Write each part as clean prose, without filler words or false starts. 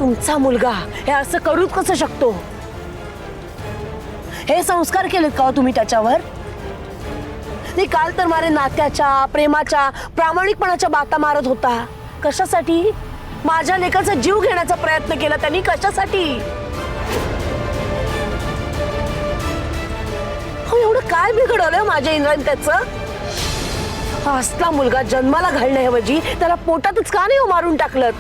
तुमचा मुलगा हे असं करूच कसं शकतो? हे संस्कार केलेत का हो तुम्ही त्याच्यावर? नाही, काल तर मारे नात्याच्या, प्रेमाच्या, प्रामाणिकपणाच्या बाता मारत होता. कशासाठी? माझ्या लेकाचा जीव घेण्याचा प्रयत्न केला त्यांनी. कशासाठी? हो, एवढं काय बिघडवलं माझ्या इंद्राने त्याचं? हा असला मुलगा जन्माला घालण्याऐवजी त्याला पोटातच का नाही मारून टाकलं?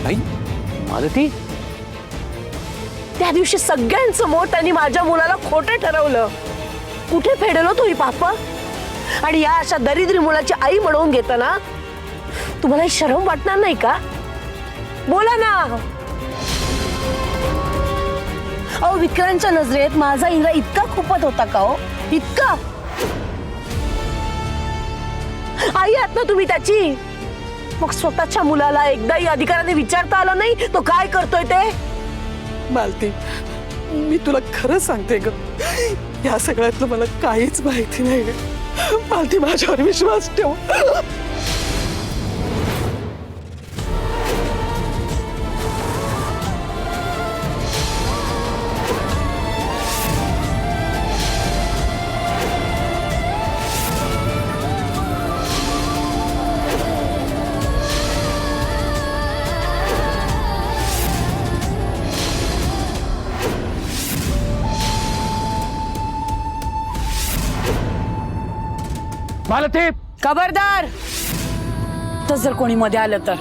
आई, मालती, त्या दिवशी सगळ्यांसमोर त्यांनी माझ्या मुलाला खोटं ठरवलं. कुठे फेडलो तो ही पाप? आणि या अशा दरिद्री मुलाची आई म्हणवून घेताना तुम्हाला शरम वाटणार नाही का? बोला ना. अहो, विक्रांतच्या नजरेत माझा इंद्रा इतका खूपच होता का हो? इतका? आई आहात ना तुम्ही त्याची. मग स्वतःच्या मुलाला एकदाही अधिकाराने विचारता आलं नाही तो काय करतोय ते? मालती, मी तुला खरं सांगते ग, या सगळ्यातलं मला काहीच माहिती नाही ग. मालती, माझ्यावर विश्वास ठेव. मालती, खबरदार, तर जर कोणी मध्ये आलं तर.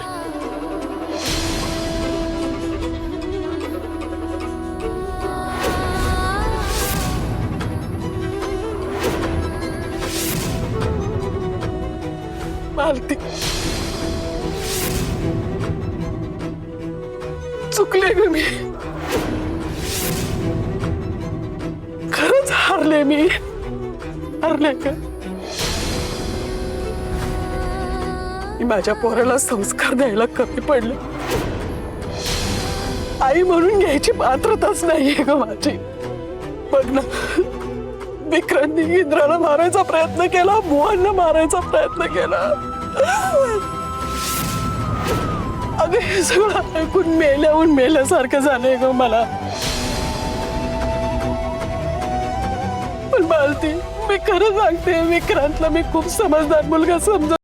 मालती, चुकले ग मी. खरंच हारले मी. हारले का? मी माझ्या पोराला संस्कार द्यायला कमी पडले. आई म्हणून घ्यायची पात्रताच नाहीये ग माझी. बघ ना, विक्रांतनी इंद्राला मारायचा प्रयत्न केला, मोहनला मारायचा प्रयत्न केला. अगं, हे सगळं ऐकून मेल्याहून मेल्यासारखं झालंय ग मला. पण मालती, मी खरं सांगते, विक्रांतला मी खूप समजदार मुलगा समजत